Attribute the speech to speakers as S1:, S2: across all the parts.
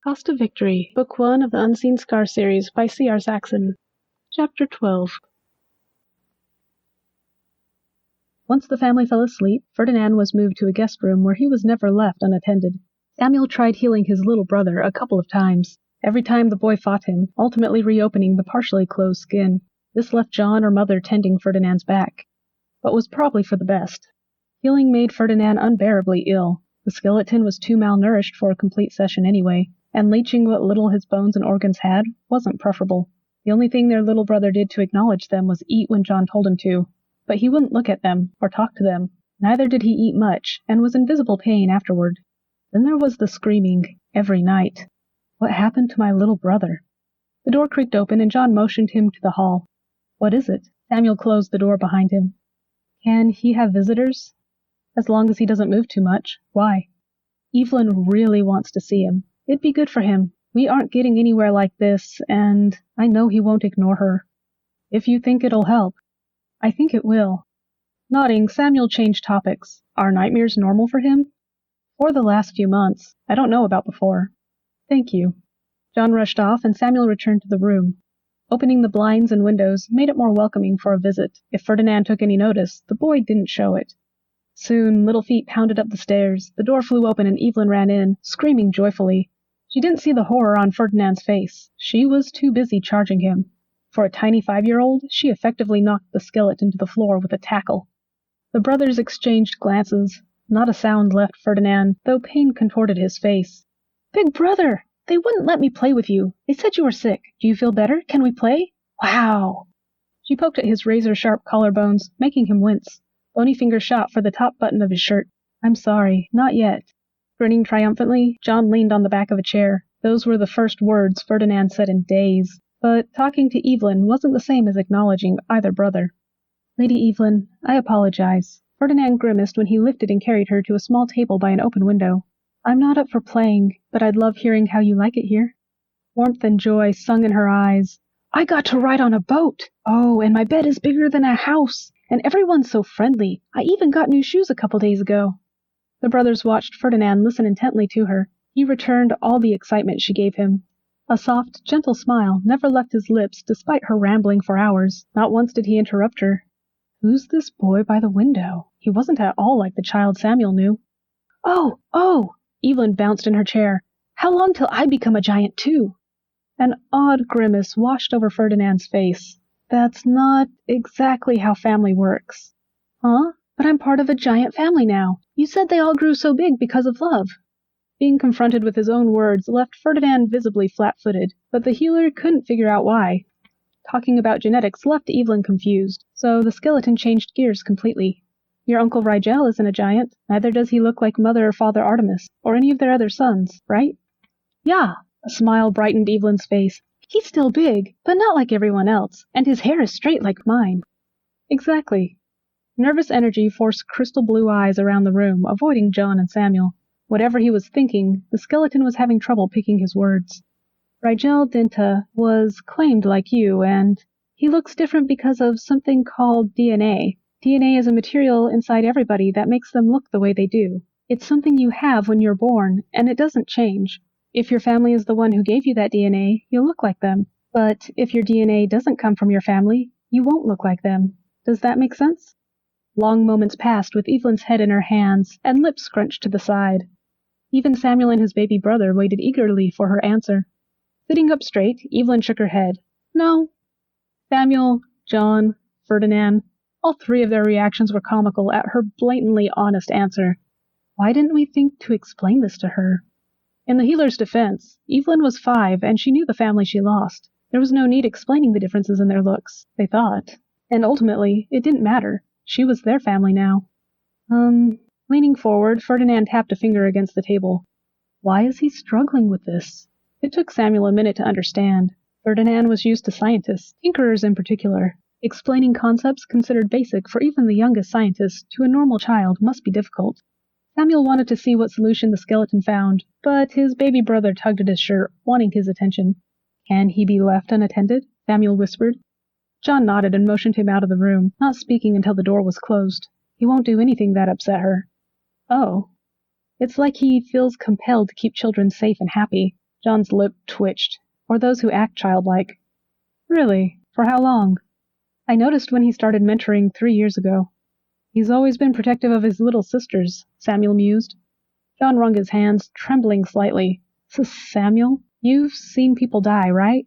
S1: Cost of Victory, Book 1 of the Unseen Scar series by C.R. Saxon. Chapter 12. Once the family fell asleep, Ferdinand was moved to a guest room where he was never left unattended. Samuel tried healing his little brother a couple of times. Every time the boy fought him, ultimately reopening the partially closed skin. This left John or Mother tending Ferdinand's back, but was probably for the best. Healing made Ferdinand unbearably ill. The skeleton was too malnourished for a complete session anyway, and leeching what little his bones and organs had wasn't preferable. The only thing their little brother did to acknowledge them was eat when John told him to, but he wouldn't look at them or talk to them. Neither did he eat much, and was in visible pain afterward. Then there was the screaming, every night. What happened to my little brother? The door creaked open, and John motioned him to the hall. What is it? Samuel closed the door behind him. Can he have visitors? As long as he doesn't move too much. Why? Evelyn really wants to see him. It'd be good for him. We aren't getting anywhere like this, and I know he won't ignore her. If you think it'll help. I think it will. Nodding, Samuel changed topics. Are nightmares normal for him? For the last few months. I don't know about before. Thank you. John rushed off, and Samuel returned to the room. Opening the blinds and windows made it more welcoming for a visit. If Ferdinand took any notice, the boy didn't show it. Soon, little feet pounded up the stairs. The door flew open, and Evelyn ran in, screaming joyfully. She didn't see the horror on Ferdinand's face. She was too busy charging him. For a tiny 5-year-old, she effectively knocked the skeleton to the floor with a tackle. The brothers exchanged glances. Not a sound left Ferdinand, though pain contorted his face. Big brother! They wouldn't let me play with you. They said you were sick. Do you feel better? Can we play? Wow! She poked at his razor-sharp collarbones, making him wince. Bony fingers shot for the top button of his shirt. I'm sorry, not yet. Grinning triumphantly, John leaned on the back of a chair. Those were the first words Ferdinand said in days. But talking to Evelyn wasn't the same as acknowledging either brother. Lady Evelyn, I apologize. Ferdinand grimaced when he lifted and carried her to a small table by an open window. I'm not up for playing, but I'd love hearing how you like it here. Warmth and joy sung in her eyes. I got to ride on a boat! Oh, and my bed is bigger than a house! And everyone's so friendly. I even got new shoes a couple days ago. The brothers watched Ferdinand listen intently to her. He returned all the excitement she gave him. A soft, gentle smile never left his lips despite her rambling for hours. Not once did he interrupt her. Who's this boy by the window? He wasn't at all like the child Samuel knew. Oh! Evelyn bounced in her chair. How long till I become a giant too? An odd grimace washed over Ferdinand's face. That's not exactly how family works. Huh? But I'm part of a giant family now. You said they all grew so big because of love. Being confronted with his own words left Ferdinand visibly flat-footed, but the healer couldn't figure out why. Talking about genetics left Evelyn confused, so the skeleton changed gears completely. Your Uncle Rigel isn't a giant, neither does he look like Mother or Father Artemis, or any of their other sons, right? Yeah, a smile brightened Evelyn's face. He's still big, but not like everyone else, and his hair is straight like mine. Exactly. Nervous energy forced crystal blue eyes around the room, avoiding John and Samuel. Whatever he was thinking, the skeleton was having trouble picking his words. Rigel Dinta was claimed like you, and he looks different because of something called DNA. DNA is a material inside everybody that makes them look the way they do. It's something you have when you're born, and it doesn't change. If your family is the one who gave you that DNA, you'll look like them. But if your DNA doesn't come from your family, you won't look like them. Does that make sense? Long moments passed with Evelyn's head in her hands and lips scrunched to the side. Even Samuel and his baby brother waited eagerly for her answer. Sitting up straight, Evelyn shook her head. No. Samuel, John, Ferdinand, all three of their reactions were comical at her blatantly honest answer. Why didn't we think to explain this to her? In the healer's defense, Evelyn was 5 and she knew the family she lost. There was no need explaining the differences in their looks, they thought. And ultimately, it didn't matter. She was their family now. Leaning forward, Ferdinand tapped a finger against the table. Why is he struggling with this? It took Samuel a minute to understand. Ferdinand was used to scientists, tinkerers in particular. Explaining concepts considered basic for even the youngest scientist to a normal child must be difficult. Samuel wanted to see what solution the skeleton found, but his baby brother tugged at his shirt, wanting his attention. Can he be left unattended? Samuel whispered. John nodded and motioned him out of the room, not speaking until the door was closed. He won't do anything that upset her. Oh. It's like he feels compelled to keep children safe and happy. John's lip twitched. Or those who act childlike. Really? For how long? I noticed when he started mentoring 3 years ago. He's always been protective of his little sisters, Samuel mused. John wrung his hands, trembling slightly. Samuel, you've seen people die, right?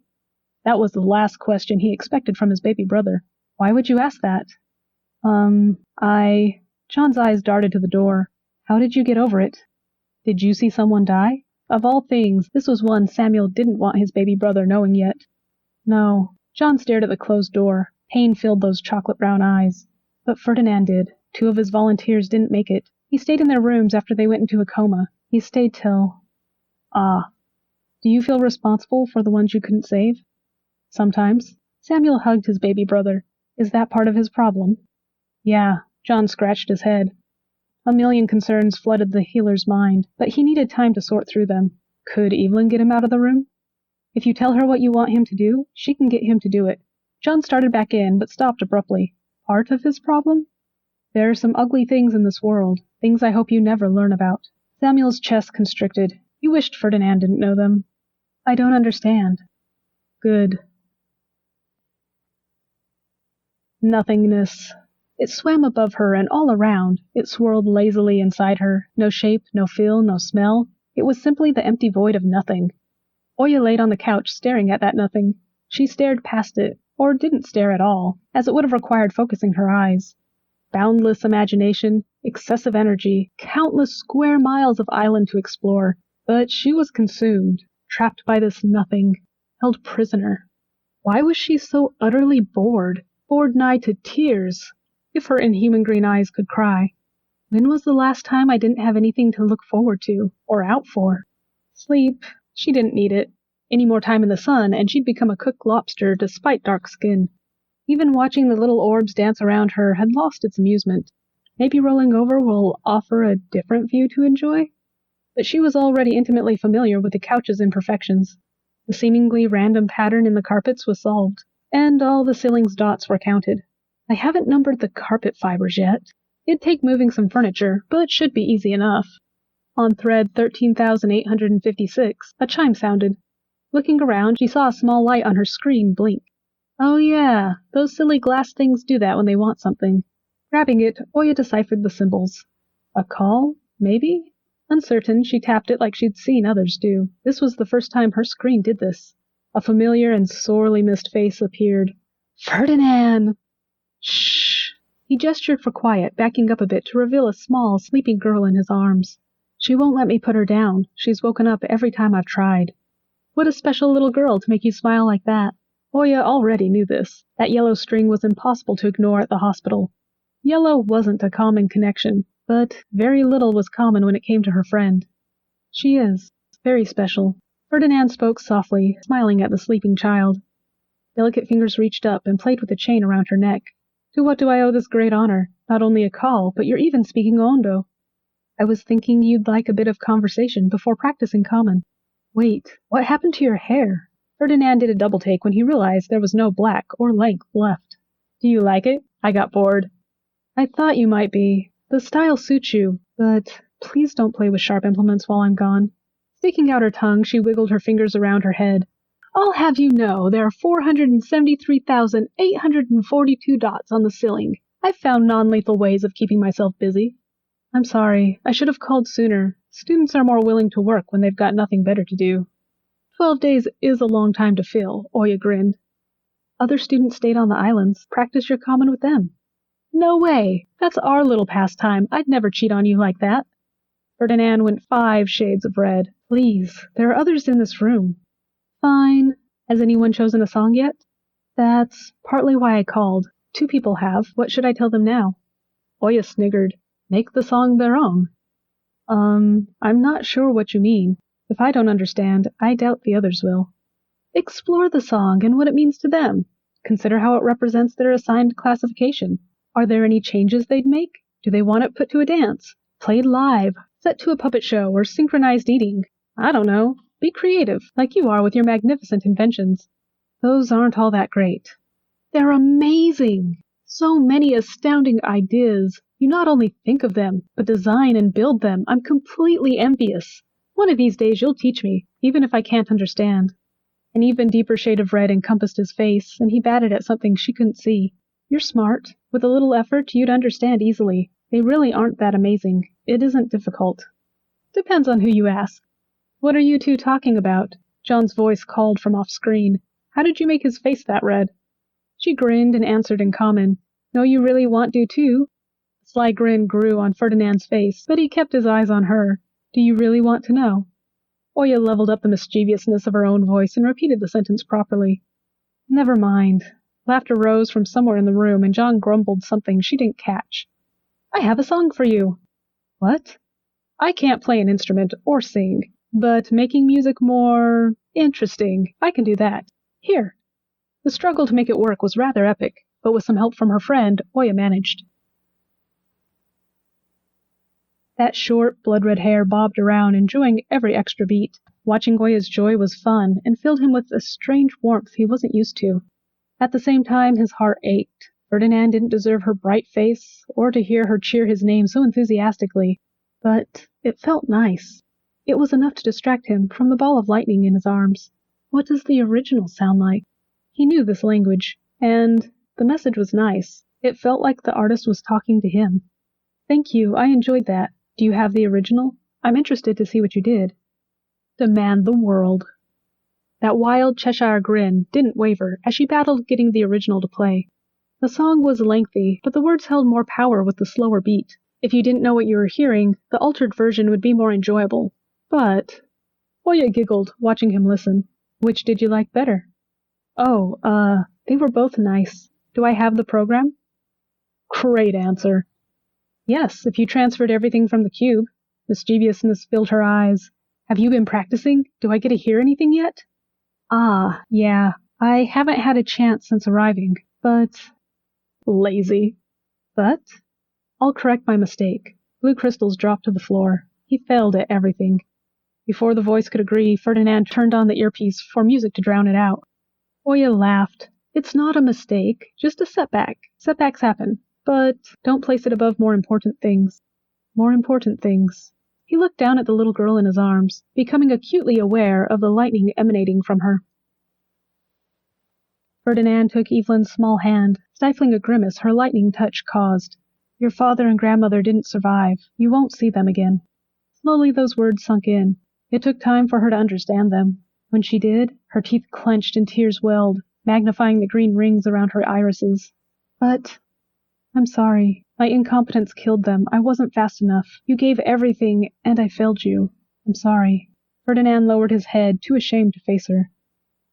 S1: That was the last question he expected from his baby brother. Why would you ask that? John's eyes darted to the door. How did you get over it? Did you see someone die? Of all things, this was one Samuel didn't want his baby brother knowing yet. No. John stared at the closed door. Pain filled those chocolate brown eyes. But Ferdinand did. 2 of his volunteers didn't make it. He stayed in their rooms after they went into a coma. He stayed till... Ah. Do you feel responsible for the ones you couldn't save? Sometimes. Samuel hugged his baby brother. Is that part of his problem? Yeah. John scratched his head. A million concerns flooded the healer's mind, but he needed time to sort through them. Could Evelyn get him out of the room? If you tell her what you want him to do, she can get him to do it. John started back in, but stopped abruptly. Part of his problem? There are some ugly things in this world, things I hope you never learn about. Samuel's chest constricted. He wished Ferdinand didn't know them. I don't understand. Good. Nothingness. It swam above her and all around. It swirled lazily inside her. No shape, no feel, no smell. It was simply the empty void of nothing. Oya laid on the couch staring at that nothing. She stared past it, or didn't stare at all, as it would have required focusing her eyes. Boundless imagination, excessive energy, countless square miles of island to explore. But she was consumed, trapped by this nothing, held prisoner. Why was she so utterly bored, bored nigh to tears? If her inhuman green eyes could cry. When was the last time I didn't have anything to look forward to, or out for? Sleep. She didn't need it. Any more time in the sun, and she'd become a cooked lobster despite dark skin. Even watching the little orbs dance around her had lost its amusement. Maybe rolling over will offer a different view to enjoy? But she was already intimately familiar with the couch's imperfections. The seemingly random pattern in the carpets was solved, and all the ceiling's dots were counted. I haven't numbered the carpet fibers yet. It'd take moving some furniture, but should be easy enough. On thread 13,856, a chime sounded. Looking around, she saw a small light on her screen blink. Oh yeah, those silly glass things do that when they want something. Grabbing it, Oya deciphered the symbols. A call? Maybe? Uncertain, she tapped it like she'd seen others do. This was the first time her screen did this. A familiar and sorely missed face appeared. Ferdinand! Shh! He gestured for quiet, backing up a bit to reveal a small, sleeping girl in his arms. She won't let me put her down. She's woken up every time I've tried. What a special little girl to make you smile like that. Oya already knew this. That yellow string was impossible to ignore at the hospital. Yellow wasn't a common connection, but very little was common when it came to her friend. She is. Very special. Ferdinand spoke softly, smiling at the sleeping child. Delicate fingers reached up and played with the chain around her neck. To what do I owe this great honor? Not only a call, but you're even speaking Ondo. I was thinking you'd like a bit of conversation before practicing common. Wait, what happened to your hair? Ferdinand did a double take when he realized there was no black or length left. Do you like it? I got bored. I thought you might be. The style suits you, but please don't play with sharp implements while I'm gone. Sticking out her tongue, she wiggled her fingers around her head. I'll have you know there are 473,842 dots on the ceiling. I've found non-lethal ways of keeping myself busy. I'm sorry, I should have called sooner. Students are more willing to work when they've got nothing better to do. 12 days is a long time to fill, Oya grinned. Other students stayed on the islands. Practice your common with them. No way! That's our little pastime. I'd never cheat on you like that. Ferdinand went 5 shades of red. Please, there are others in this room. Fine. Has anyone chosen a song yet? That's partly why I called. 2 people have. What should I tell them now? Oya sniggered. Make the song their own. I'm not sure what you mean. If I don't understand, I doubt the others will. Explore the song and what it means to them. Consider how it represents their assigned classification. Are there any changes they'd make? Do they want it put to a dance? Played live? Set to a puppet show or synchronized eating? I don't know. Be creative, like you are with your magnificent inventions. Those aren't all that great. They're amazing! So many astounding ideas. You not only think of them, but design and build them. I'm completely envious. One of these days you'll teach me, even if I can't understand. An even deeper shade of red encompassed his face, and he batted at something she couldn't see. You're smart. With a little effort, you'd understand easily. They really aren't that amazing. It isn't difficult. Depends on who you ask. What are you two talking about? John's voice called from off-screen. How did you make his face that red? She grinned and answered in common. No, you really want to too? A sly grin grew on Ferdinand's face, but he kept his eyes on her. Do you really want to know? Oya leveled up the mischievousness of her own voice and repeated the sentence properly. Never mind. Laughter rose from somewhere in the room, and John grumbled something she didn't catch. I have a song for you. What? I can't play an instrument or sing, but making music more interesting, I can do that. Here. The struggle to make it work was rather epic, but with some help from her friend, Oya managed. That short, blood-red hair bobbed around, enjoying every extra beat. Watching Oya's joy was fun, and filled him with a strange warmth he wasn't used to. At the same time, his heart ached. Ferdinand didn't deserve her bright face, or to hear her cheer his name so enthusiastically. But it felt nice. It was enough to distract him from the ball of lightning in his arms. What does the original sound like? He knew this language, and the message was nice. It felt like the artist was talking to him. Thank you, I enjoyed that. Do you have the original? I'm interested to see what you did. Demand the world. That wild Cheshire grin didn't waver as she battled getting the original to play. The song was lengthy, but the words held more power with the slower beat. If you didn't know what you were hearing, the altered version would be more enjoyable. But Oya giggled, watching him listen. Which did you like better? Oh, they were both nice. Do I have the program? Great answer. Yes, if you transferred everything from the cube. Mischievousness filled her eyes. Have you been practicing? Do I get to hear anything yet? Ah, yeah. I haven't had a chance since arriving, but... Lazy. But? I'll correct my mistake. Blue crystals dropped to the floor. He failed at everything. Before the voice could agree, Ferdinand turned on the earpiece for music to drown it out. Oya laughed. It's not a mistake, just a setback. Setbacks happen. But don't place it above more important things. More important things. He looked down at the little girl in his arms, becoming acutely aware of the lightning emanating from her. Ferdinand took Evelyn's small hand, stifling a grimace her lightning touch caused. Your father and grandmother didn't survive. You won't see them again. Slowly those words sunk in. It took time for her to understand them. When she did, her teeth clenched and tears welled, magnifying the green rings around her irises. But... I'm sorry. My incompetence killed them. I wasn't fast enough. You gave everything, and I failed you. I'm sorry. Ferdinand lowered his head, too ashamed to face her.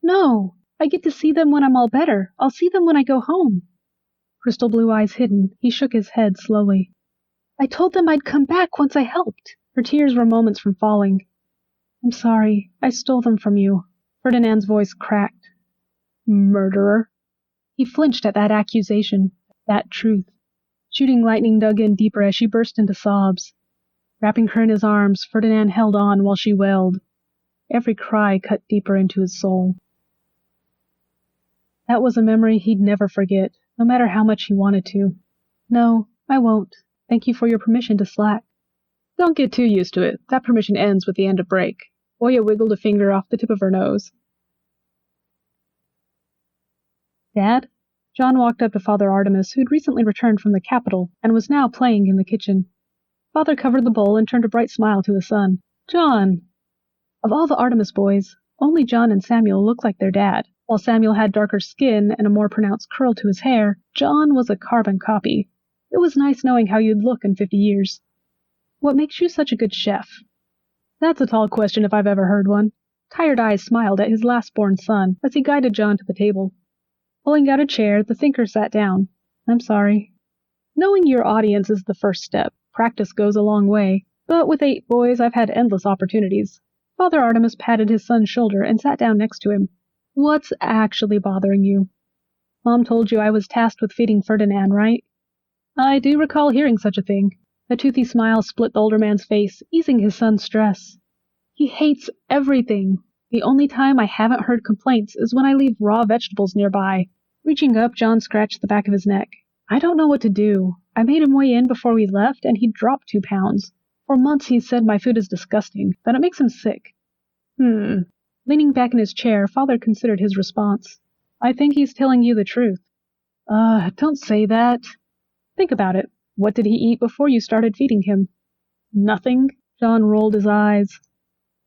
S1: No! I get to see them when I'm all better. I'll see them when I go home. Crystal blue eyes hidden, he shook his head slowly. I told them I'd come back once I helped. Her tears were moments from falling. I'm sorry. I stole them from you. Ferdinand's voice cracked. Murderer. He flinched at that accusation, that truth. Shooting lightning dug in deeper as she burst into sobs. Wrapping her in his arms, Ferdinand held on while she wailed. Every cry cut deeper into his soul. That was a memory he'd never forget, no matter how much he wanted to. No, I won't. Thank you for your permission to slack. Don't get too used to it. That permission ends with the end of break. Oya wiggled a finger off the tip of her nose. Dad? John walked up to Father Artemis, who'd recently returned from the capital and was now playing in the kitchen. Father covered the bowl and turned a bright smile to his son. John! Of all the Artemis boys, only John and Samuel looked like their dad. While Samuel had darker skin and a more pronounced curl to his hair, John was a carbon copy. It was nice knowing how you'd look in 50 years. What makes you such a good chef? That's a tall question if I've ever heard one. Tired eyes smiled at his last-born son as he guided John to the table. Pulling out a chair, the thinker sat down. I'm sorry. Knowing your audience is the first step. Practice goes a long way. But with 8 boys, I've had endless opportunities. Father Artemis patted his son's shoulder and sat down next to him. What's actually bothering you? Mom told you I was tasked with feeding Ferdinand, right? I do recall hearing such a thing. A toothy smile split the older man's face, easing his son's stress. He hates everything. The only time I haven't heard complaints is when I leave raw vegetables nearby. Reaching up, John scratched the back of his neck. I don't know what to do. I made him weigh in before we left, and he dropped 2 pounds. For months he's said my food is disgusting, that it makes him sick. Leaning back in his chair, Father considered his response. I think he's telling you the truth. Don't say that. Think about it. What did he eat before you started feeding him? Nothing. John rolled his eyes.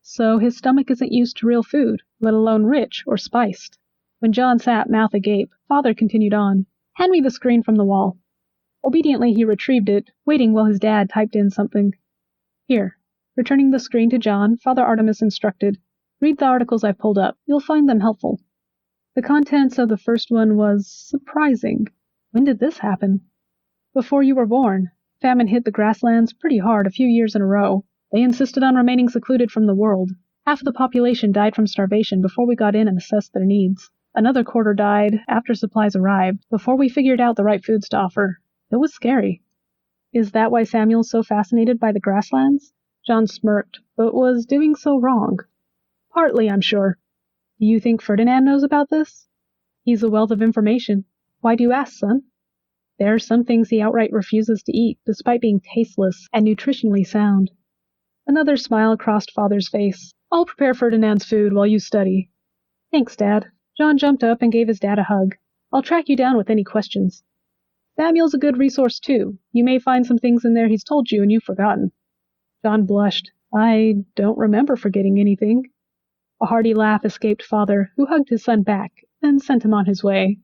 S1: So his stomach isn't used to real food, let alone rich or spiced. When John sat, mouth agape, Father continued on. Hand me the screen from the wall. Obediently he retrieved it, waiting while his dad typed in something. Here. Returning the screen to John, Father Artemis instructed. Read the articles I've pulled up. You'll find them helpful. The contents of the first one was surprising. When did this happen? Before you were born. Famine hit the grasslands pretty hard a few years in a row. They insisted on remaining secluded from the world. Half of the population died from starvation before we got in and assessed their needs. Another quarter died after supplies arrived, before we figured out the right foods to offer. It was scary. Is that why Samuel's so fascinated by the grasslands? John smirked, but was doing so wrong. Partly, I'm sure. Do you think Ferdinand knows about this? He's a wealth of information. Why do you ask, son? There are some things he outright refuses to eat, despite being tasteless and nutritionally sound. Another smile crossed Father's face. I'll prepare Ferdinand's food while you study. Thanks, Dad. John jumped up and gave his dad a hug. I'll track you down with any questions. Samuel's a good resource, too. You may find some things in there he's told you and you've forgotten. John blushed. I don't remember forgetting anything. A hearty laugh escaped Father, who hugged his son back and sent him on his way.